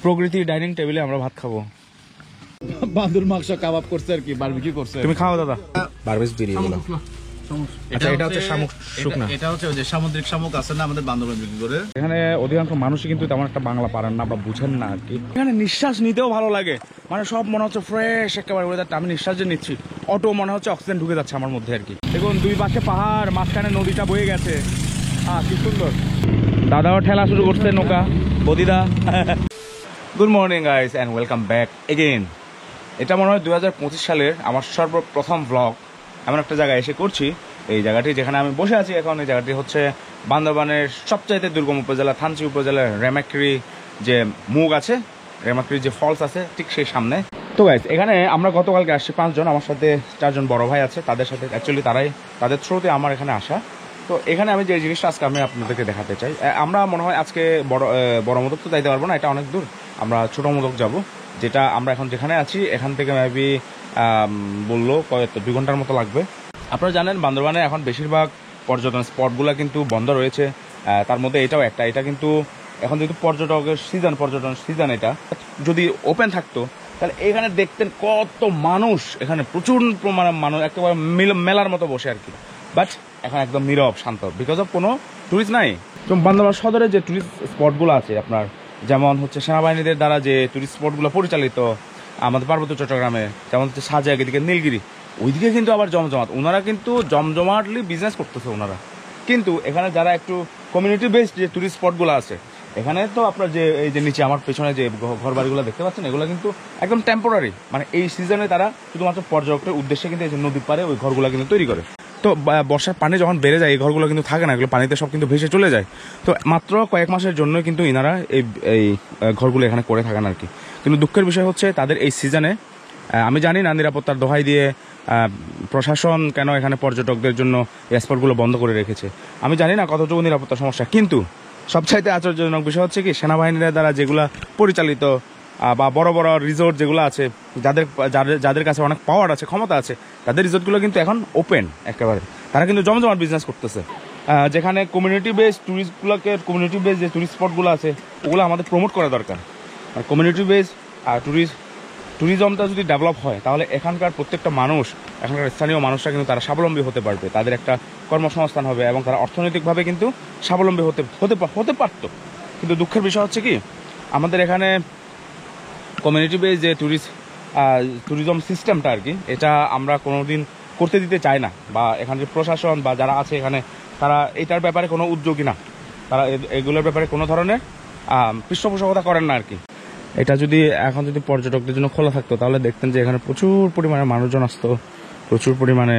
প্রকৃতি ডাইনিং টেবিলে আমরা ভাত খাবো। বান্দর মাংস কাবাব করছে আর কি, বারবিকিউ করছে। তুমি খাও দাদা। বারবিস বিরিয়ানি। আচ্ছা, এটা হচ্ছে শামুক শুকনা। এটা হচ্ছে ওই যে সামুদ্রিক শামুক আছে না আমাদের বান্দরবান বিক্রি করে। এখানে অধিকাংশ মানুষই কিন্তু তেমন একটা বাংলা পারেন না বা বুঝেন না আর কি। এখানে নিঃশ্বাস নিতেও ভালো লাগে, মানে সব মনে হচ্ছে ফ্রেশ একেবারে ওয়েদারটা। আমি নিঃশ্বাস যে নিচ্ছি, অটো মনে হচ্ছে অক্সিজেন ঢুকে যাচ্ছে আমার মধ্যে আর কি। দেখুন দুই পাশে পাহাড়, মাঝখানে নদীটা বয়ে গেছে। কি সুন্দর। দাদাও ঠেলা শুরু করছে নৌকা, বদিদা। Good morning guys and welcome back again. এটা মনে হয় 2025 সালের আমার সর্বপ্রথম ব্লগ এমন একটা জায়গায় এসে করছি। এই জায়গাটি যেখানে আমি বসে আছি এখন, এই জায়গাটি হচ্ছে বান্দরবানের সবচাইতে দুর্গম উপজেলা থানচি উপজেলার রেমাক্রি যে মুগ আছে, রেমাক্রি যে ফলস আছে ঠিক সেই সামনে। তো গাইস এখানে আমরা গতকালকে আসছি 5 জন, আমার সাথে 4 জন বড় ভাই আছে, তাদের সাথে অ্যাকচুয়ালি তাদের থ্রুতে আমার এখানে আসা। তো এখানে আমি যে জিনিসটা আজকে আমি আপনাদেরকে দেখাতে চাই, আমরা মনে হয় আজকে বড় মোদক তো যাইতে পারবো না, এটা অনেক দূর। আমরা ছোট মোদক যাব, যেটা আমরা এখন যেখানে আছি এখান থেকে মেবি বললো 2 ঘন্টার মতো লাগবে। আপনারা জানেন বান্দরবানে এখন বেশিরভাগ পর্যটন স্পটগুলো কিন্তু বন্ধ রয়েছে, তার মধ্যে এটাও একটা। এটা কিন্তু এখন যেহেতু পর্যটন সিজন, এটা যদি ওপেন থাকতো তাহলে এখানে দেখতেন কত মানুষ, এখানে প্রচুর মানুষ একেবারে মেলার মতো বসে আর কি। বাট এখন একদম নীরব শান্ত, বিকজ অফ কোনো টুরিস্ট নাই। তো বান্দরবান সদরে যে টুরিস্ট স্পটগুলো আছে আপনার, যেমন হচ্ছে সেনাবাহিনীদের দ্বারা যে টুরিস্ট স্পটগুলো পরিচালিত আমাদের পার্বত্য চট্টগ্রামে, যেমন হচ্ছে সাজেক, এদিকে নীলগিরি, ওইদিকে কিন্তু আবার জমজমাট। ওনারা কিন্তু জমজমাটলি বিজনেস করতেছে ওনারা। কিন্তু এখানে যারা একটু কমিউনিটি বেসড যে টুরিস্ট স্পটগুলো আছে, এখানে তো আপনার যে এই যে নিচে আমার পেছনে যে ঘর বাড়িগুলো দেখতে পাচ্ছেন, এগুলো কিন্তু একদম টেম্পোরারি। মানে এই সিজনে তারা শুধুমাত্র পর্যটকের উদ্দেশ্যে কিন্তু এই যে নদীর পাড়ে ওই ঘরগুলো কিন্তু তৈরি করে। তো বর্ষার পানি যখন বেড়ে যায় এই ঘরগুলো কিন্তু থাকে না, এগুলো পানিতে সব কিন্তু ভেসে চলে যায়। তো মাত্র কয়েক মাসের জন্য কিন্তু ইনারা এই ঘরগুলো এখানে করে থাকেন আর কি। কিন্তু দুঃখের বিষয় হচ্ছে তাদের এই সিজনে, আমি জানি না নিরাপত্তার দোহাই দিয়ে প্রশাসন কেন এখানে পর্যটকদের জন্য এই স্পটগুলো বন্ধ করে রেখেছে, আমি জানি না কতটুকু নিরাপত্তার সমস্যা। কিন্তু সবচাইতে আশ্চর্যজনক বিষয় হচ্ছে কি, সেনাবাহিনীর দ্বারা যেগুলো পরিচালিত বা বড় বড় রিসোর্ট যেগুলো আছে, যাদের কাছে অনেক পাওয়ার আছে, ক্ষমতা আছে, তাদের রিসোর্টগুলো কিন্তু এখন ওপেন একেবারে। তারা কিন্তু জমজমাট বিজনেস করতেছে। যেখানে কমিউনিটি বেসড যে টুরিস্ট স্পটগুলো আছে ওগুলো আমাদের প্রমোট করা দরকার। আর কমিউনিটি বেসড ট্যুরিজমটা যদি ডেভেলপ হয় তাহলে এখানকার প্রত্যেকটা মানুষ, এখানকার স্থানীয় মানুষরা কিন্তু তারা স্বাবলম্বী হতে পারবে, তাদের একটা কর্মসংস্থান হবে এবং তারা অর্থনৈতিকভাবে কিন্তু স্বাবলম্বী হতে পারত। কিন্তু দুঃখের বিষয় হচ্ছে কি, আমাদের এখানে কমিউনিটি বেস যে ট্যুরিজম সিস্টেমটা আর কি, এটা আমরা কোনোদিন করতে দিতে চাই না, বা এখানে যে প্রশাসন বা যারা আছে এখানে তারা এটার ব্যাপারে কোনো উদ্যোগী না, তারা এগুলোর ব্যাপারে কোনো ধরনের পৃষ্ঠপোষকতা করেন না আর কি। এটা যদি এখন যদি পর্যটকদের জন্য খোলা থাকতো তাহলে দেখতেন যে এখানে প্রচুর পরিমাণে মানুষজন আসতো, প্রচুর পরিমাণে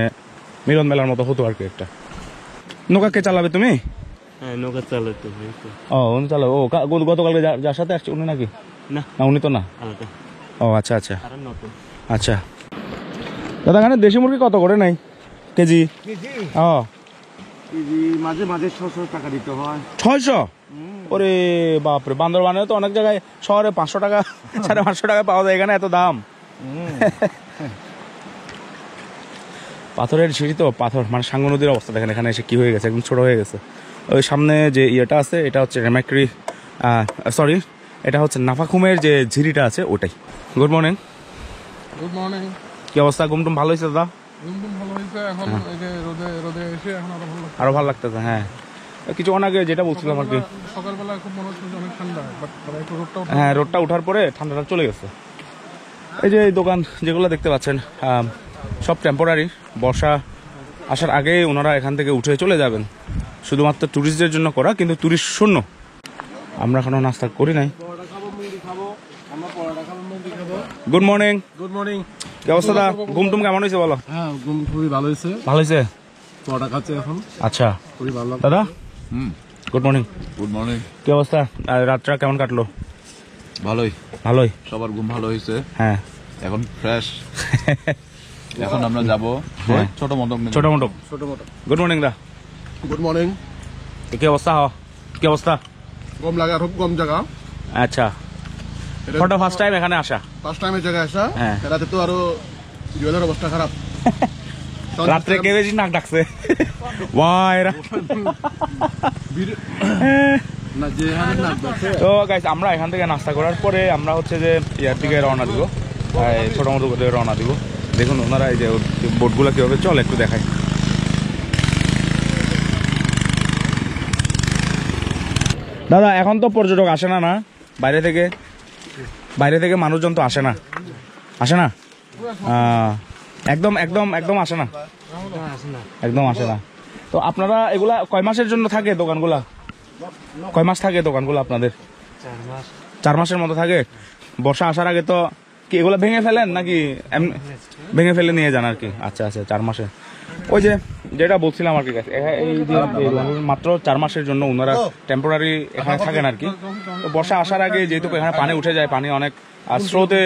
মিলন মেলার মতো হতো আর কি একটা। নৌকা কে চালাবে তুমি? হ্যাঁ নৌকা চালাতে। উনি চালাবে। গতকালকে যার সাথে আসছে উনি নাকি? না, উনি তো না। আচ্ছা আচ্ছা আচ্ছা। দাদা এখানে দেশি মুরগি কত করে নাই কেজি? কেজি মাঝে মাঝে 600 টাকা দিতে হয়। 600? ওরে বাপরে, বান্দরবানে তো অনেক জায়গায় শহরে 500 টাকা 550 টাকা পাওয়া যায়, এখানে এত দাম। পাথরের সিঁড়ি তো, পাথর মানে সাঙ্গু নদীর অবস্থা দেখেন এখানে এসে কি হয়ে গেছে, একদম ছোট হয়ে গেছে। ওই সামনে যে ইয়েটা আছে এটা হচ্ছে রেমাক্রি, সরি এটা হচ্ছে নাফাখুমের যে ঝিরিটা আছে ওটাই। Good morning. Good morning. কি অবস্থা? ঘুমটুম ভালো হয়েছে দাদা? ঘুমটুম ভালো হয়েছে, এখন এই যে রোদে এসে এখন আরো ভালো লাগতেছে। হ্যাঁ, কিছুক্ষণ আগে যেটা বলছিলাম আর কি, সকালবেলা খুব মনে হচ্ছে অনেক ঠান্ডা, বাট একটু রোদটা ওঠার পরে ঠান্ডাটা চলে গেছে। এই যে এই দোকান যেগুলো দেখতে পাচ্ছেন সব টেম্পোরারি, বর্ষা আসার আগে ওনারা এখান থেকে উঠে চলে যাবেন, শুধুমাত্র ট্যুরিস্টদের জন্য করা, কিন্তু ট্যুরিস্ট শূন্য। আমরা এখনো নাস্তা করি নাই। Good morning. Good morning. কি অবস্থা দা? ঘুমটুম কেমন হয়েছে বলো? হ্যাঁ ঘুম খুবই ভালো হয়েছে। ভালো হয়েছে? পড়া খাচ্ছে এখন। আচ্ছা খুবই ভালো। দাদা গুড মর্নিং। Good morning. কি অবস্থা? রাতটা কেমন কাটলো? ভালোই ভালোই। সবার ঘুম ভালো হয়েছে। হ্যাঁ এখন ফ্রেশ। এখন আমরা যাব ছোট মোটক। গুড মর্নিং দা। Good morning. কি অবস্থা? কি অবস্থা? কম লাগে, খুব কম জায়গা। আচ্ছা, ফটো ফার্স্ট টাইম এখানে আসা? ফার্স্ট টাইমের জায়গায় আসা। হ্যাঁ, রাতে তো আরো জুয়েলের অবস্থা খারাপ। রাত্রে কে বেশি নাক ডাকছে? ওয়াইরা না যে হারে না তো গাইস আমরা এখান থেকে নাস্তা করার পরে আমরা হচ্ছে যে ইয়ার দিকে রওনা দিব, ছোট মতো করে রওনা দিব। দেখুন ওনারা এই যে বোটগুলো কীভাবে চলে একটু দেখায়। দাদা এখন তো পর্যটক আসে না, না বাইরে থেকে মানুষজন তো আসে না একদম একদম একদম আসে না, একদম আসে না। তো আপনারা এগুলা কয় মাসের জন্য থাকে দোকানগুলা? কয় মাস থাকে দোকানগুলো আপনাদের? 4 মাসের মতো থাকে। বর্ষা আসার আগে তো কি এগুলো ভেঙে ফেলেন নাকি ভেঙে ফেলে নিয়ে যান আর কি? আচ্ছা আচ্ছা, 4 মাসে। ওই যে যেটা বলছিলাম আর কি, এই যে মাত্র 4 মাসের জন্য ওনারা টেম্পোরারি এখানে থাকেন আর কি। তো বর্ষা আসার আগে যেহেতু এখানে পানি উঠে যায়, পানি অনেক স্রোতে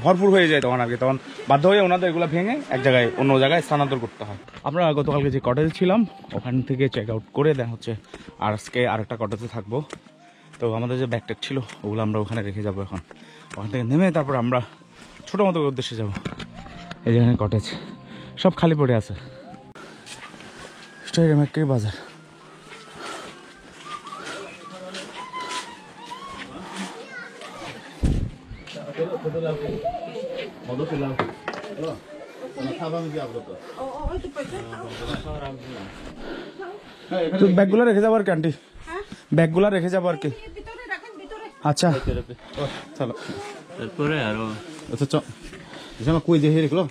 ভরপুর হয়ে যায় তখন আর কি, তখন বাধ্য হয়ে ওনাদের এগুলো ভেঙে এক জায়গায় অন্য জায়গায় স্থানান্তর করতে হয়। আমরা গতকালকে যে কটেজে ছিলাম ওখান থেকে চেক আউট করে দেন হচ্ছে আর আজকে আরেকটা কটেজে থাকবো। তো আমাদের যে ব্যাগট্যাগ ছিল ওগুলো আমরা ওখানে রেখে যাবো এখন। ওখান থেকে নেমে তারপর আমরা ছোটো মতো উদ্দেশ্যে যাবো। এই যেখানে কটেজ সব খালি পড়ে আছে। স্টেডিয়ামের বাজার। তো ব্যাগগুলো রেখে যাবো আর কি আন্টি, ব্যাগগুলো রেখে যাবো আর কি। আচ্ছা চলো তারপরে আরো আচ্ছা কই যে হে রেখলো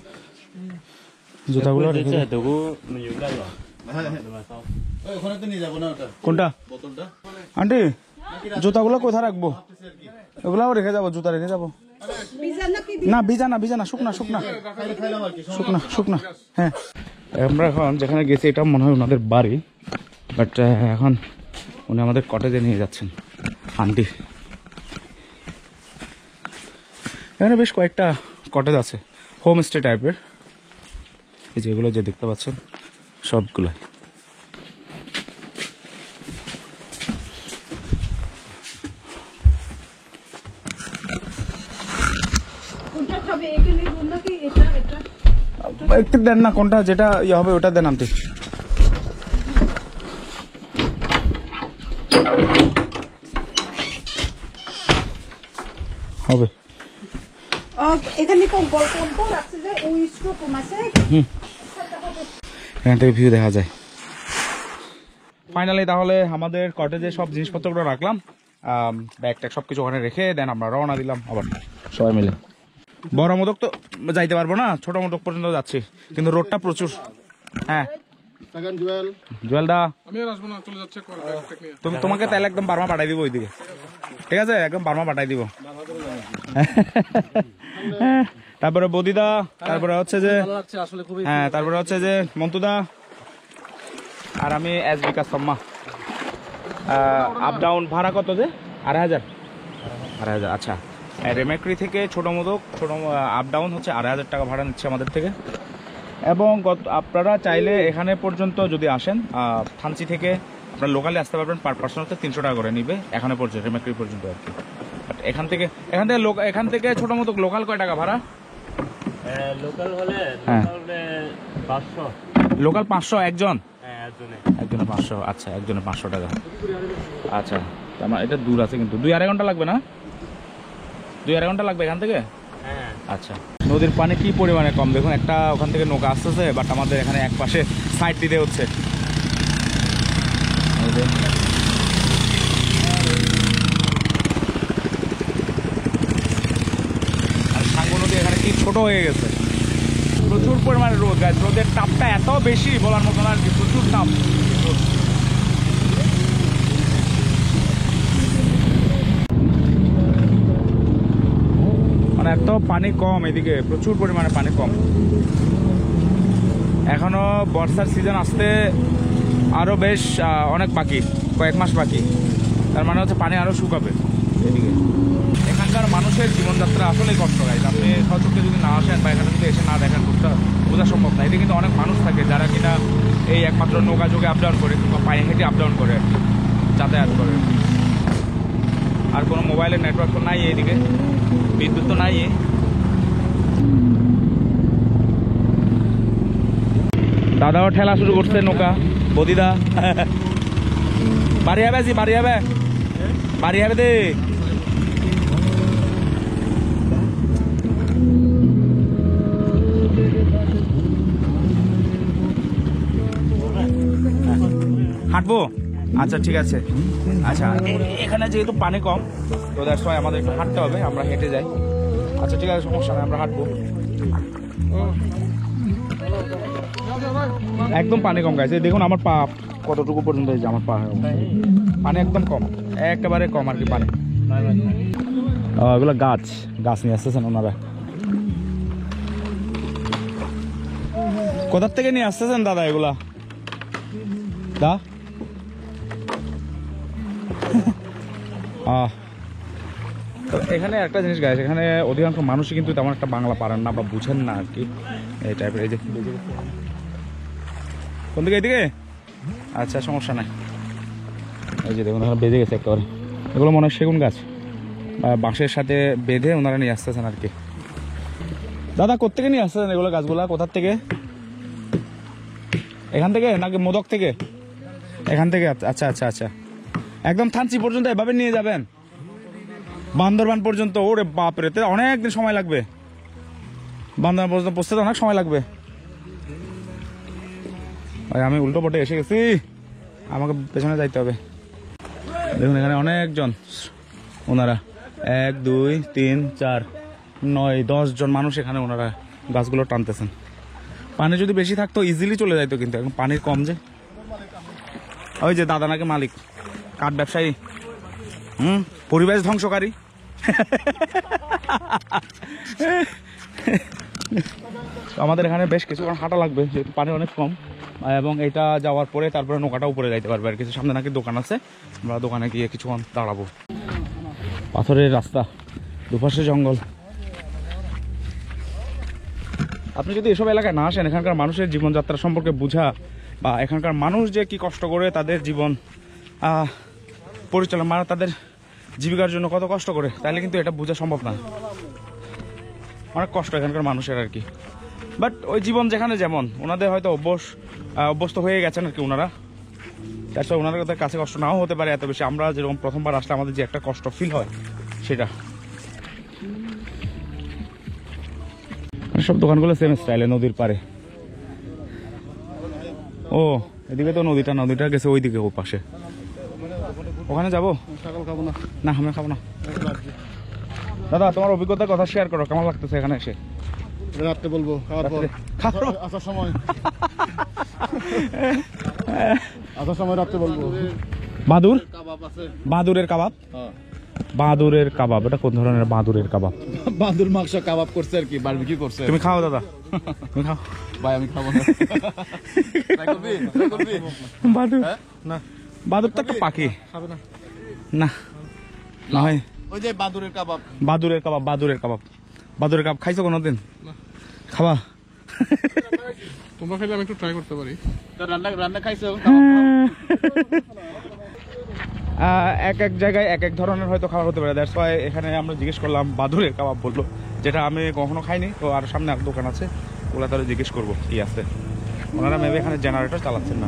জুতাগুলো রেখে যাবো। দেবো মিউলা ওখানে তো নিয়ে যাবো না ওটা কোনটা বোতলটা? আন্টি জুতাগুলো কোথায় রাখবো? এগুলাও রেখে যাবো, জুতা রেখে যাবো। না ভিজা না শুকনা হ্যাঁ। আমরা এখন যেখানে গেছি এটা মনে হয় ওনাদের বাড়ি, বাট এখন উনি আমাদের কটেজে নিয়ে যাচ্ছেন আন্টি। এখানে বেশ কয়েকটা কটেজ আছে, হোমস্টে টাইপের। এই যেগুলো যে দেখতে পাচ্ছেন সবগুলো। একটু দেন না, কোনটা যেটা ইয়ে হবে ওটা দেন আনতে। হবে এখানে কোন রাখছে যে ওই স্টোর আছে। এখান থেকে ভিউ দেখা যায়। ফাইনালি তাহলে আমাদের কটেজে সব জিনিসপত্রগুলো রাখলাম, ব্যাগ ট্যাগ সব কিছু ওখানে রেখে দেন আমরা রওনা দিলাম আবার সবাই মিলে। বড় মোদক তো যাইতে পারবো না, ছোট মোদক পর্যন্ত যাচ্ছি, কিন্তু রোডটা প্রচুর। হ্যাঁ জুয়েল দা, আমি আর আসবো না, চলে যাচ্ছে তোমাকে তাহলে একদম বার্মা পাঠাই দিব ওইদিকে, ঠিক আছে? একদম বার্মা পাঠাই দিব। তারপরে বদিদা, তারপরে হচ্ছে যে হ্যাঁ, তারপরে হচ্ছে যে মন্তুদা, আর আমি এস বিকাশ সম্মা। আপ ডাউন ভাড়া কত যে? 2,500। আচ্ছা, রেমেক্রি থেকে ছোট মোদক আপ ডাউন হচ্ছে 2,500 টাকা ভাড়া নিচ্ছে আমাদের থেকে। এবং আপনারা চাইলে এখানে পর্যন্ত যদি আসেন, থানচি থেকে আপনারা লোকালে আসতে পারবেন, পার পার্সন হচ্ছে 300 টাকা করে নিবে এখানে পর্যন্ত, রেমেক্রি পর্যন্ত আর কি। এখান থেকে ছোট মোদক লোকাল কয় টাকা ভাড়া? লোকাল হলে 500। লোকাল 500 একজন? একজনে 500। আচ্ছা, একজনে 500 টাকা। আচ্ছা, আমার এটা দূর আছে কিন্তু 2-2.5 ঘন্টা লাগবে না? 2-2.5 ঘন্টা লাগবে এখান থেকে? হ্যাঁ। আচ্ছা, নদীর পানি কি পরিমাণে কম দেখুন। একটা ওখান থেকে নৌকা আসতেছে, বাট আমাদের এখানে এক পাশে সাইড দিতে হচ্ছে। আর সাঙ্গু নদী এখানে কি ছোট হয়ে গেছে, প্রচুর পরিমাণে রোদ গাছ, রোদের তাপটা এত বেশি বলার মতো না আর কি, প্রচুর তাপ। মানে এত পানি কম এদিকে, প্রচুর পরিমাণে পানি কম। এখনো বর্ষার সিজন আসতে আরো বেশ অনেক বাকি, কয়েক মাস বাকি। তার মানে হচ্ছে পানি আরো শুকাবে এদিকে। এখানকার মানুষের জীবনযাত্রা আসলেই কষ্ট হয়। আপনি সচক্ষে যদি না আসেন বা এখানে যদি এসে না দেখেন বোঝা সম্ভব না। এতে কিন্তু অনেক মানুষ থাকে যারা কিনা এই একমাত্র নৌকা যোগে আপ ডাউন করে কিংবা পায়ে হেঁটে আপ ডাউন করে, যাতায়াত করে। আর কোনো মোবাইলের নেটওয়ার্ক তো নাই এইদিকে, বিদ্যুৎ তো নাই। দাদাও ঠেলা শুরু করছে নৌকা। বদিদা বাড়ি হবে, বাড়ি হবে। বাড়ি হবে দে। হাঁটবো? আচ্ছা ঠিক আছে। আচ্ছা এখানে যেহেতু পানি কম তো দ্যাটস ওয়াই আমাদের একটু হাঁটতে হবে, আমরা হেঁটে যাই। আচ্ছা ঠিক আছে, সমস্যা নেই, আমরা হাঁটবো। একদম পানি কম গাইছে, দেখুন আমার পা কতটুকু পর্যন্ত হয়েছে, আমার পা পানি একদম কম, একেবারে কম আর কি পানি। এগুলো গাছ গাছ নিয়ে আসতেছেন ওনারা। কোথার থেকে নিয়ে আসতেছেন দাদা এগুলা? দা তো এখানে একটা জিনিস গাইছে, এখানে অধিকাংশ মানুষই কিন্তু তেমন একটা বাংলা পারেন না বা বুঝেন না আর কি এই টাইপের। এই যে কোন দিকে? এইদিকে? আচ্ছা সমস্যা নাই। এই যে দেখুন এখানে বেঁধে গেছে একেবারে, এগুলো মনে হয় সেগুন গাছ বা বাঁশের সাথে বেঁধে ওনারা নিয়ে আসতেছেন আর কি। দাদা কোত্থেকে নিয়ে আসতেছেন এগুলো গাছগুলা? কোথার থেকে? এখান থেকে নাকি মোদক থেকে? এখান থেকে। আচ্ছা আচ্ছা আচ্ছা, একদম থানচি পর্যন্ত এভাবে নিয়ে যাবেন? বান্দরবান পর্যন্ত? ওরে বাপরে, তো অনেক দিন সময় লাগবে। বান্দরবান পর্যন্ত পৌঁছতে তো অনেক সময় লাগবে। ভাই আমি উল্টো পটে এসে গেছি, আমাকে পেছনে যাইতে হবে। দেখুন এখানে অনেকজন, ওনারা 1 2 3 4 9 10 জন মানুষ এখানে ওনারা গাছগুলো টানতেছেন। পানি যদি বেশি থাকতো ইজিলি চলে যাইতো, কিন্তু এখন পানির কম যে। ওই যে দাদা নাকি মালিক, কাঠ ব্যবসায়ী, পরিবেশ ধ্বংসকারী। আমাদের এখানে বেশ কিছুক্ষণ হাঁটা লাগবে যেহেতু পানি অনেক কম, এবং এটা যাওয়ার পরে তারপরে নৌকাটা উপরে যাইতে পারবে আর কিছু। সামনে নাকি দোকান আছে, আমরা দোকানে গিয়ে কিছুক্ষণ দাঁড়াবো। পাথরের রাস্তা, দুপাশে জঙ্গল। আপনি যদি এসব এলাকায় না আসেন, এখানকার মানুষের জীবনযাত্রা সম্পর্কে বোঝা বা এখানকার মানুষ যে কি কষ্ট করে তাদের জীবন পরিচালনা, মানে তাদের জীবিকার জন্য কত কষ্ট করে, তাহলে কিন্তু এটা বোঝা সম্ভব না। অনেক কষ্ট এখানকার মানুষের আর কি। বাট ওই জীবন যেখানে যেমন, ওনাদের হয়তো অভ্যস্ত হয়ে গেছেন আর কি ওনারা, তাছাড়া ওনাদের কাছে কষ্ট নাও হতে পারে এত বেশি। আমরা যেরকম প্রথমবার আসলে আমাদের যে একটা কষ্ট ফিল হয় সেটা। সব দোকানগুলো সেম স্টাইলে, নদীর পারে। ও এদিকে তো নদীটা গেছে ওইদিকে, ও পাশে। ওখানে যাবো? না আমরা খাবো না। দাদা তোমার অভিজ্ঞতার কথা শেয়ার করো, কেমন লাগতেছে এখানে এসে? রাত্রে বলবো, আসার সময় রাত্রে বলবো। বাদুরের কাবাব। বাদুরের কাবাব, এটা কোন ধরনের বাদুরের কাবাব? বাদুর মাংস কাবাব করছে আর কি, বারবিকিউ করছে। তুমি খাও দাদা, তুমি খাও। ভাই আমি খাবো না। বাদুর না, বাদুর তো একটা পাখি। খাবে না? না না হয় ওই যে বাদুরের কাবাব। বাদুরের কাবাব, বাদুরের কাবাব। বাদুরের কাবাব খাইছো কোনোদিন? খাবা? তোমরা খাইলে আমি একটু ট্রাই করতে পারি। রান্না খাইছো? এক এক জায়গায় এক এক ধরনের হয়তো খাবার হতে পারে, দ্যাটস ওয়াই এখানে আমরা জিজ্ঞেস করলাম বাদুরের কাবাব বললো, যেটা আমি কখনো খাইনি। তো আর সামনে এক দোকান আছে, ওগুলো তাহলে জিজ্ঞেস করবো কি আছে। ওনারা মেবি এখানে জেনারেটর চালাচ্ছেন না,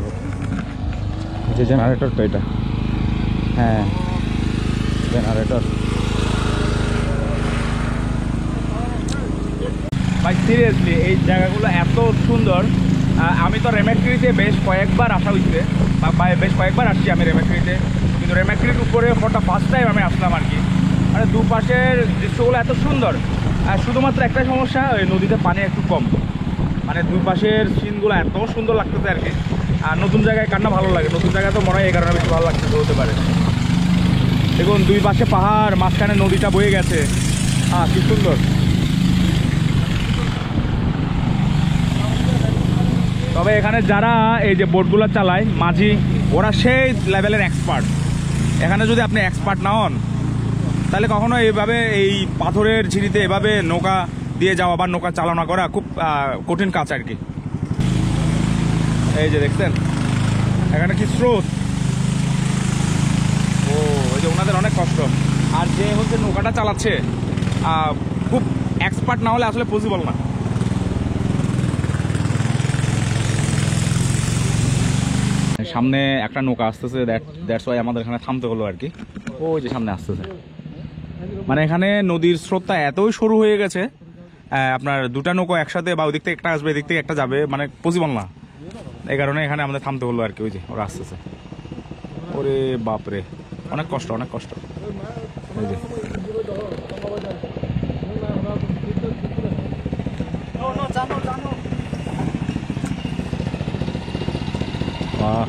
যে জেনারেটর তো এটা, হ্যাঁ জেনারেটর। ভাই সিরিয়াসলি এই জায়গাগুলো এত সুন্দর। আমি তো রেমাক্রিতে বেশ কয়েকবার আসা হয়েছে, বা বেশ কয়েকবার আসছি আমি রেমাক্রিতে, কিন্তু রেমাক্রির উপরে ফোরটা ফার্স্ট টাইম আমি আসলাম আর কি। মানে দুপাশের দৃশ্যগুলো এত সুন্দর, আর শুধুমাত্র একটা সমস্যা, ওই নদীতে পানি একটু কম। মানে দুই পাশের সিনগুলো এত সুন্দর লাগতেছে আর কি। আর নতুন জায়গায় কান্না ভালো লাগে, নতুন জায়গায় তো মনে হয় এই কারণে বেশি ভালো লাগতেছে হতে পারে। দেখুন দুই পাশে পাহাড়, মাঝখানে নদীটা বয়ে গেছে, কি সুন্দর। তবে এখানে যারা এই যে বোটগুলো চালায় মাঝি, ওরা সেই লেভেলের এক্সপার্ট। এখানে যদি আপনি এক্সপার্ট না হন তাহলে কখনো এইভাবে এই পাথরের ঝিরিতে এভাবে নৌকা দিয়ে যাওয়া বা নৌকা চালনা করা খুব কঠিন কাজ আর কি। এই যে দেখছেন এখানে কি স্রোত, ও ওই যে ওনাদের অনেক কষ্ট। আর যে হচ্ছে নৌকাটা চালাচ্ছে খুব এক্সপার্ট না হলে আসলে পসিবল না। সামনে একটা নৌকা আসতেছে, দ্যাটস ওয়াই আমাদের এখানে থামতে হলো আর কি। ওই যে সামনে আসতেছে। মানে এখানে নদীর স্রোতটা এতই সরু হয়ে গেছে, আপনার দুটা নৌকো একসাথে বা ওই দিক থেকে একটা আসবে, এদিক থেকে একটা যাবে, মানে পসিবল না। এই কারণে এখানে আমাদের থামতে হলো আর কি। ওই যে ওরা আসতেছে, ওরে বাপরে, অনেক কষ্ট, অনেক কষ্ট। এই যে বাহ,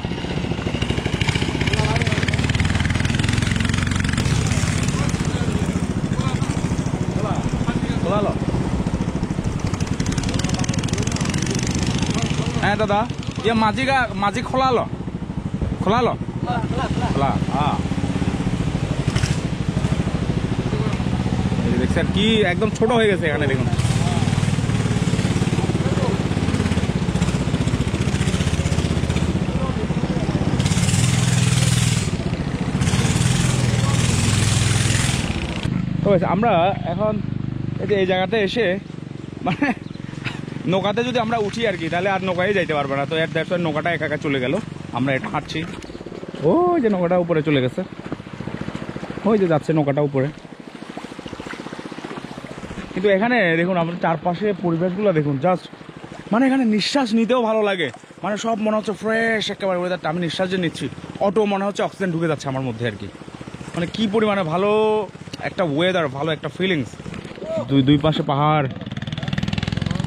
হ্যাঁ দাদা, ইয়ে মাঝি খোলালো, খোলালো, খোলা। হ্যাঁ, দেখছেন কি একদম ছোট হয়ে গেছে এখানে, দেখুন। তো আমরা এখন এই যে এই জায়গাতে এসে মানে নৌকাতে যদি আমরা উঠি আর কি, তাহলে আর নৌকায় যাইতে পারবো না। তো এর দ্যাটস ওয়াই নৌকাটা একা একা চলে গেল, আমরা এটা হাঁটছি। ওই যে নৌকাটা উপরে চলে গেছে, ওই যে যাচ্ছে নৌকাটা উপরে। কিন্তু এখানে দেখুন আমাদের চারপাশে পরিবেশগুলো দেখুন, জাস্ট মানে এখানে নিঃশ্বাস নিতেও ভালো লাগে। মানে সব মনে হচ্ছে ফ্রেশ একেবারে ওয়েদারটা। আমি নিঃশ্বাস যে নিচ্ছি, অটো মনে হচ্ছে অক্সিজেন ঢুকে যাচ্ছে আমার মধ্যে আর কি। মানে কি পরিমাণে ভালো একটা ওয়েদার, ভালো একটা ফিলিংস। দুই পাশে পাহাড়,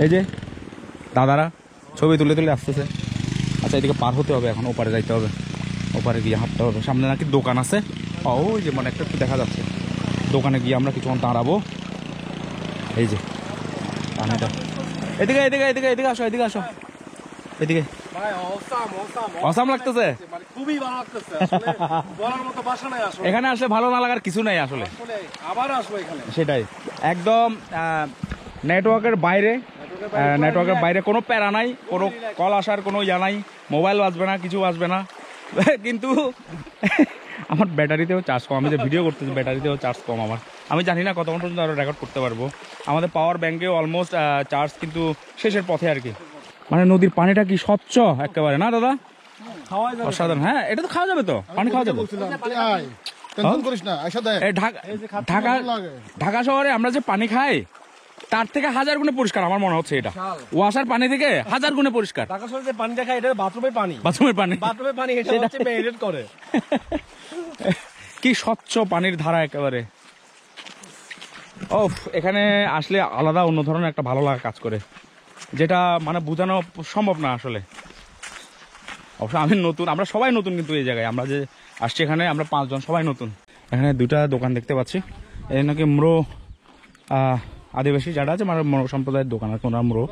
এই যে দাদারা ছবি তুলে তুলে আসতেছে। আচ্ছা, এদিকে পার হতে হবে, এখন ওপারে যাইতে হবে, ওপারে গিয়ে হাঁটতে হবে। সামনে নাকি দোকান আছে, ওই যে মানে একটু দেখা যাচ্ছে। দোকানে গিয়ে আমরা কিছুক্ষণ দাঁড়াবো। এই যে পানিটা, এদিকে এদিকে এদিকে এদিকে আসো, এদিকে আসো, এদিকে। অসাম লাগতেছে, খুবই ভালো লাগতেছে আসলে, বলার মতো ভাষা নাই আসলে। এখানে আসলে ভালো না লাগার কিছু নাই আসলে, আবার আসবো এখানে। সেটাই একদম নেটওয়ার্কের বাইরে, নেটওয়ার্কের বাইরে কোনো প্যারা নাই, কোনো কল আসার কোনো ইয়া নাই, মোবাইল বাজবে না, কিছু বাজবে না। কিন্তু আমার ব্যাটারিতেও চার্জ কম, আমি যে ভিডিও করতেছি ব্যাটারিতেও চার্জ কম আমার। আমি জানি না কত পর্যন্ত আরও রেকর্ড করতে পারবো। আমাদের পাওয়ার ব্যাঙ্কেও অলমোস্ট চার্জ কিন্তু শেষের পথে আর কি। মানে নদীর পানিটা কি স্বচ্ছ একেবারে না দাদা, অসাধারণ। হ্যাঁ, এটা তো খাওয়া যাবে, তো পানি খাওয়া যাবে। ঢাকা শহরে আমরা যে পানি খাই তার থেকে 1000 গুণে পরিষ্কার আমার মনে হচ্ছে এটা। ওয়াসার পানি থেকে 1000 গুণে পরিষ্কার। ঢাকা শহরে যে পানি দেখা, এটা বাথরুমের পানি, বাথরুমের পানি, বাথরুমের পানি, এটা হচ্ছে মেরিনেট করে। কি স্বচ্ছ পানির ধারা একেবারে। ও, এখানে আসলে আলাদা অন্য ধরনের একটা ভালো লাগা কাজ করে, যেটা মানে বোঝানো সম্ভব না আসলে। অবশ্য আমি নতুন, আমরা সবাই নতুন, কিন্তু এই জায়গায় আমরা যে আসছি এখানে আমরা 5 জন সবাই নতুন। এখানে দুটা দোকান দেখতে পাচ্ছি, এই নাকি ম্রো আদিবাসী যারা আছে, মানে মরো সম্প্রদায়ের দোকান আর কোন ম্রো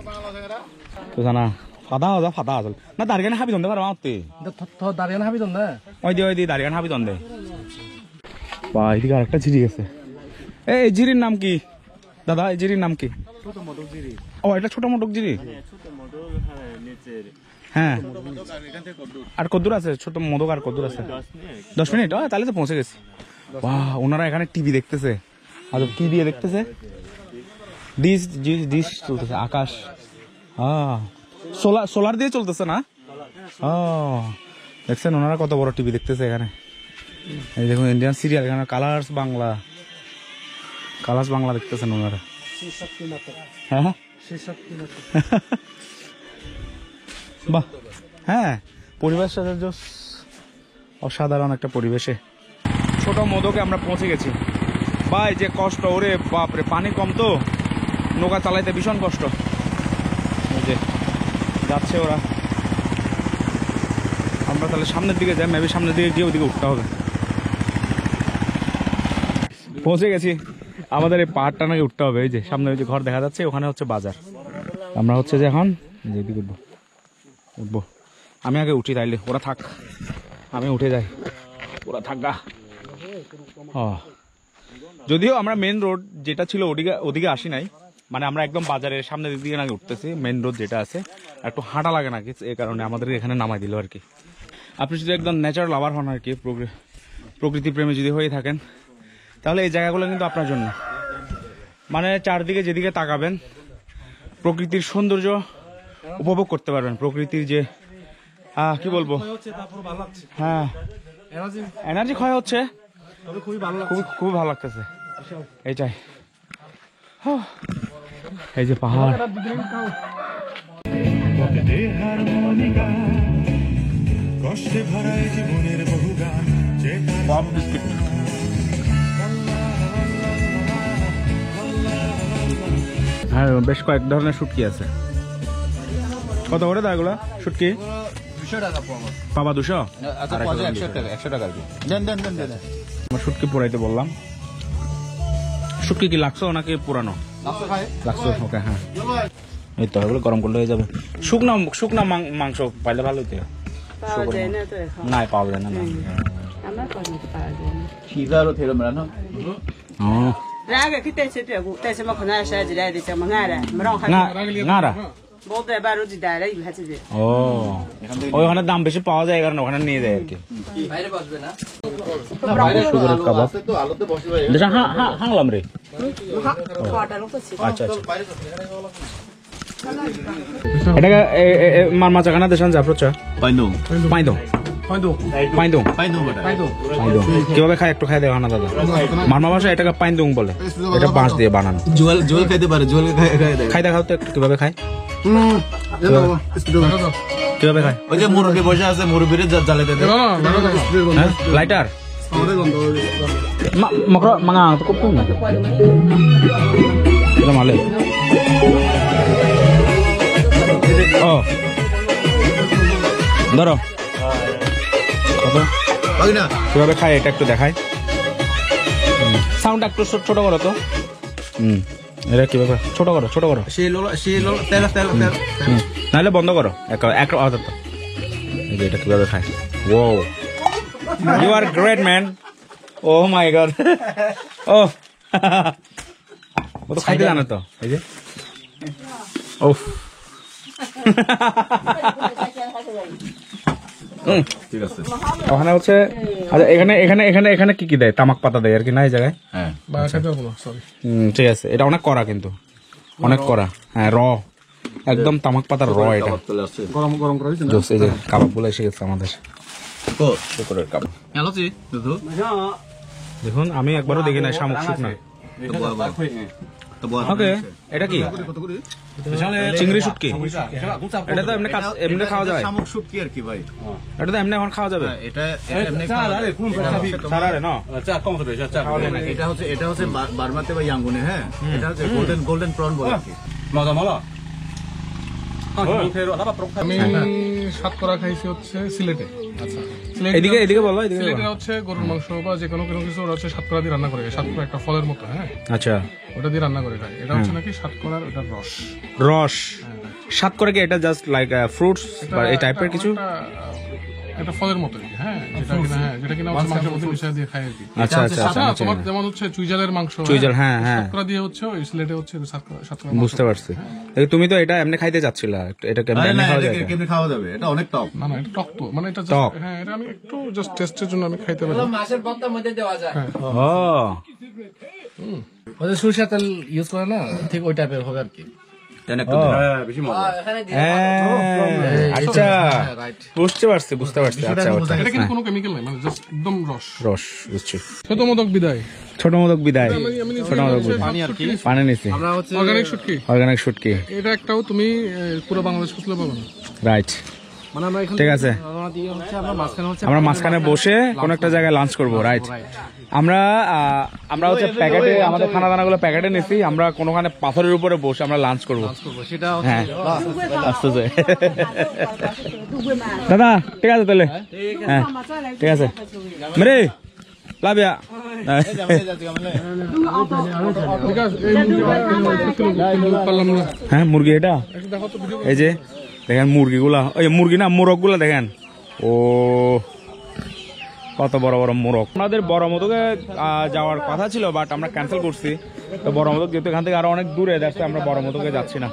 তো জানা ফাদা ফাদা আসল না, দাঁড়িয়ে হাবি দন্দে পারো মারতে, দাঁড়িয়ে হাবি তো না, ওই দি দাঁড়িয়ে হাবি দন্দে। বা এদিকে আরেকটা ঝিরি গেছে। এই ঝিরির নাম কি দাদা, এই ঝিরির নাম কি? ও, এটা ছোট মোটক ঝিরি। হ্যাঁ, আর কদ্দুর আছে? ছোট মোদক আর কদ্দুর আছে? 10 মিনিট, তাহলে তো পৌঁছে গেছি। বাহ, ওনারা এখানে টিভি দেখতেছে। আচ্ছা, কি দিয়ে দেখতেছে? ডিশ চলতেছে, আকাশ। সোলার দিয়ে চলতেছে না? দেখছেন ওনারা কত বড় টিভি দেখতেছে এখানে। এই দেখুন ইন্ডিয়ান সিরিয়াল, এখানে কালার্স বাংলা দেখতেছেন ওনারা। হ্যাঁ বাহ, হ্যাঁ, পরিবেশ অসাধারণ একটা পরিবেশে। ছোট মোদকে আমরা পৌঁছে গেছি। ভাই যে কষ্ট, ওরে বাপরে, পানি কম তো নৌকা চালাইতে ভীষণ কষ্ট। এই যে যাচ্ছে ওরা, আমরা তাহলে সামনের দিকে যাই, মেবি সামনের দিকে গিয়ে ওদিকে উঠতে হবে। পৌঁছে গেছি, আমাদের এই পাহাড়টা নাকি উঠতে হবে। এই যে সামনে ওই যে ঘর দেখা যাচ্ছে, ওখানে হচ্ছে বাজার। আমরা হচ্ছে যে এখন যেদিকে উঠবো, আমি আগে উঠি, তাইলে ওরা থাক, আমি উঠে যাই, ওরা থাকা। যদিও আমরা মেন রোড যেটা ছিল ওদিকে আসি নাই, মানে আমরা একদম বাজারের সামনের দিকে নাকি উঠতেছি। মেন রোড যেটা আছে একটু হাঁটা লাগে নাকি, এই কারণে আমাদের এখানে নামাই দিল আর কি। আপনি যদি একদম ন্যাচারাল লাভার হন আর কি, প্রকৃতি প্রেমী যদি হয়ে থাকেন, তাহলে এই জায়গাগুলো কিন্তু আপনার জন্য। মানে চারদিকে যেদিকে তাকাবেন প্রকৃতির সৌন্দর্য উপভোগ করতে পারবেন। প্রকৃতির যে কি বলবো, হ্যাঁ, এনার্জি ক্ষয় হচ্ছে, খুবই ভালো লাগতেছে এইটাই। এই যে পাহাড়, পপ বিস্কিট। হ্যাঁ, বেশ কয়েক ধরনের শুটকি আছে। কত করে দেয় এগুলো শুটকি? 200 টাকা পাবা 200? আচ্ছা 100 টাকা আর কি। দেন। আমার শুটকি পোড়াইতে বললাম। শুটকি কি লাগছো নাকি পুরানো? লাগছো, ওকে। হ্যাঁ, এই তো এগুলো গরম করলে হয়ে যাবে। শুকনা মাংস পাইলে ভালো হইতে। না, পাওয়া যায় না। Kizaru thero merano. Raga kita sepe ku ta sama khona sha ji dai de chama ngara mrong ha না bode baru ji dai rai bhachi de ও ওখানে দাম বেশি পাওয়া যায় কারণ ওখানে নিয়ে যায় আর কি। বাইরে বসবে না? সুগরের কাবাব তো আলোতে বসে ভাই। দেশা হাংলাম রে। আচ্ছা। এটাকে মার মাছাখানা দেশান যাপ্রচা Paindong. পাইদং Paindong. কিভাবে খায় একটু খাই দেখো না দাদা। মারমা ভাষা এটাকে পাইদং বলে। এটা বাঁশ দিয়ে বানানো। জল খাইতে পারে, জল খাই দেয়। খাই দেখাও তো একটু কিভাবে খায়। কিভাবে খায়? ওই যে মুরগি বসে আছে, মুরগির জ্বালাতে দেয়। হ্যাঁ, লাইটার মকর মাঙা তো খুব কম না এটা মালে। ও ধরো কত কিভাবে খায় এটা একটু দেখায়। সাউন্ড একটু ছোট করো তো। এটা কিভাবে ছোট করো নাহলে বন্ধ করো এক এটা কিভাবে খায়। Oh you are great man. Oh my god. ও ও তো খাইতে জানো তো। এই যে ও ঠিক আছে। ওখানে হচ্ছে আচ্ছা এখানে কি দেয়? তামাক পাতা দেয় আর কি না এই জায়গায়। হ্যাঁ, ঠিক আছে। এটা অনেক কড়া কিন্তু অনেক কড়া। হ্যাঁ, র একদম তামাক পাতার র। এটা গরম করা হয়েছে না? এই যে কাবাব গুলো এসে গেছে আমাদের। তো শুকরের কাবাব এলাচি দুধু দেখুন, আমি একবারও দেখি না শামুক শুকনা। ওকে, এটা কি চিংড়ি শুটকি? এটা তো এমনি খাওয়া যাবে। শামুক শুটকি আর কি ভাই। এটা তো এমনি এখন খাওয়া যাবে। এটা এমনি সারারে না এটা হচ্ছে বার্মাতে বা ইয়াঙ্গুনে। হ্যাঁ, এটা হচ্ছে গোল্ডেন প্রন বলে আর কি। আমি সাতকরা খাইছি হচ্ছে সিলেটে। আচ্ছা, এদিকে বলো। সিলেটে হচ্ছে গরুর মাংস বা যে কোনো কিছু ওরা হচ্ছে সাতকরা দিয়ে রান্না করে খায়। সাতকরা একটা ফলের মতো, হ্যাঁ, আচ্ছা, ওটা দিয়ে রান্না করে খায়। এটা হচ্ছে নাকি সাতকরার ওটা রস সাত করে কি এটা জাস্ট লাইক ফ্রুটস বা এই টাইপের কিছু? একটা ফলের মতো, হ্যাঁ, যেটা কিনা হচ্ছে মাংসের মধ্যে মিশিয়ে দিয়ে খায় আর কি। আচ্ছা। তোমার যেমন হচ্ছে চুইজালের মাংস, চুইজাল, হ্যাঁ। সাতকরা দিয়ে হচ্ছে ওই সিলেটে হচ্ছে সাতকরা। বুঝতে পারছি। তুমি তো এটা এমনি খাইতে চাচ্ছিলা, এটা কেমনে খাওয়া যায়? কেমনে খাওয়া যাবে? এটা অনেক টক। না, এটা টক তো, মানে এটা টক। হ্যাঁ, এটা আমি একটু জাস্ট টেস্টের জন্য আমি খাইতে পারি। মাছের ভর্তার মধ্যে দেওয়া যায়। ও ওদের সরিষা তেল ইউজ করে না, ঠিক ওই টাইপের হবে আর কি। এখানে আচ্ছা, বুঝতে পারছি। আচ্ছা, এটা কিন্তু কোনো কেমিক্যাল নাই, মানে জাস্ট একদম রস বুঝছি। ছোট মোদক বিদায়। ছোট মোদক বিদায়। পানি নিছি। অর্গানিক শুটকি। এটা একটাও তুমি পুরো বাংলাদেশ খুঁজলে পাবে না। রাইট, মানে আমরা এখান ঠিক আছে। আমরা মাঝখানে বসে কোন একটা জায়গায় লাঞ্চ করবো। রাইট, আমরা হচ্ছে প্যাকেটে আমাদের খানা দানাগুলো প্যাকেটে নিছি। আমরা কোনোখানে পাথরের উপরে বসে আমরা লাঞ্চ করবো। সেটা হ্যাঁ, আসতেছে দাদা। ঠিক আছে তাহলে। হ্যাঁ, ঠিক আছে মেরে লাভিয়া। হ্যাঁ, মুরগি এটা এই যে দেখেন মুরগিগুলা, ওই মুরগি না, মোরগ গুলা দেখেন। ও কত বড় বড় মোরগ। আমাদের বড় মতকে যাওয়ার কথা ছিল, বাট আমরা ক্যান্সেল করছি। তো বড় মতক যেহেতু এখান থেকে আরো অনেক দূরে, দেখতে আমরা বড় মতকে যাচ্ছি না।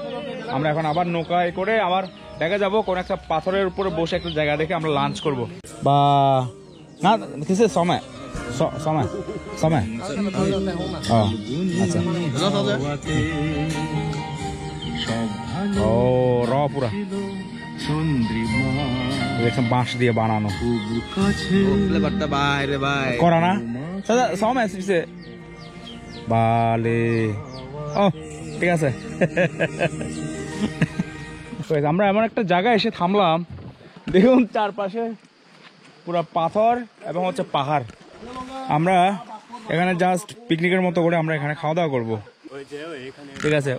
আমরা এখন আবার নৌকায় করে আবার দেখা যাবো কোন একটা পাথরের উপরে বসে একটা জায়গা দেখে আমরা লাঞ্চ করব। বা না কিছু সময় আচ্ছা। ও র পুরা দেখছেন বাঁশ দিয়ে বানানো করা না। দাদা সময় আসছে বালে ও ঠিক আছে আমরা এমন একটা জায়গায় এসে থামলাম, দেখুন চারপাশে পুরো পাথর এবং হচ্ছে পাহাড়। আমরা এখানে জাস্ট পিকনিকের মতো করে আমরা এখানে খাওয়া দাওয়া করবো, ঠিক আছে?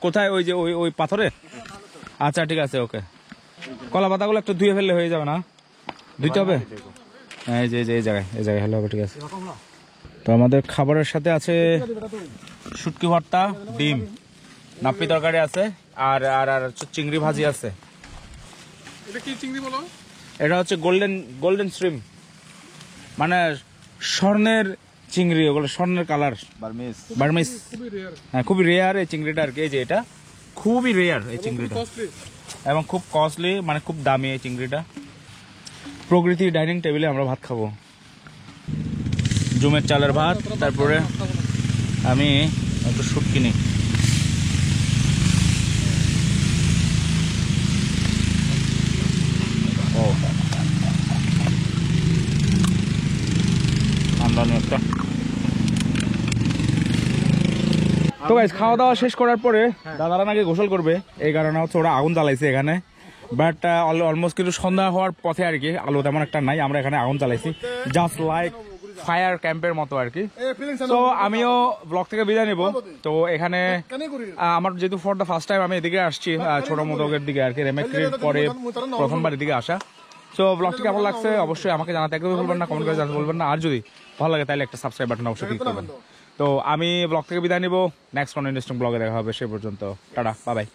কোথায় ওই যে ওই পাথরে? আচ্ছা ঠিক আছে, ওকে। কলা পাতাগুলো একটু ধুয়ে ফেললে হয়ে যাবে না? ধুইতে হবে? হ্যাঁ এই যে এই জায়গায় হলে হবে, ঠিক আছে। তো আমাদের খাবারের সাথে আছে শুটকি ভর্তা, ডিম, নাপ্পি তরকারি আছে, আর আর আর চিংড়ি ভাজি আছে। এটা কি চিংড়ি বলো? এটা হচ্ছে গোল্ডেন শ্রিম, মানে স্বর্ণের চিংড়ি, ওগুলো স্বর্ণের কালার, বার্মিস। হ্যাঁ খুবই রেয়ার এই চিংড়িটা আর কি। এই যে এটা খুবই রেয়ার এই চিংড়িটা এবং খুব কস্টলি, মানে খুব দামি এই চিংড়িটা। প্রকৃতি ডাইনিং টেবিলে আমরা ভাত খাবো, জুমের চালের ভাত, তারপরে আমি একটু শুটকি নিই। ও আমদানি একটা। তো গাইস খাওয়া দাওয়া শেষ করার পরে দাদারা নাকি গোসল করবে, এই কারণে হচ্ছে ওরা আগুন জ্বালাইছে এখানে। বাট অলমোস্ট কিন্তু সন্ধ্যা হওয়ার পথে আর কি, আলো তেমন একটা নাই, আমরা এখানে আগুন জ্বালাইছি জাস্ট লাইক ফায়ার ক্যাম্পের মতো আর কি। তো আমিও ব্লগ থেকে বিদায় নেব। তো এখানে আমার যেহেতু ফর দ্য ফার্স্ট টাইম আমি এদিকে আসছি, ছোট মোদকের দিকে আর কি, রেমেক্রির পরে প্রথমবার এদিকে আসা। সো ব্লগটি কেমন লাগছে অবশ্যই আমাকে জানাতে একদমই ভুলবেন না, কমেন্ট করে জানাতে বলবেন না। আর যদি ভালো লাগে তাহলে একটা সাবস্ক্রাইব বাটন অবশ্যই ক্লিক করবেন। তো আমি ব্লগ থেকে বিদায় নিব, নেক্সট কোনো ইন্টারেস্টিং ব্লগে দেখা হবে, সে পর্যন্ত টাটা, বাই বাই।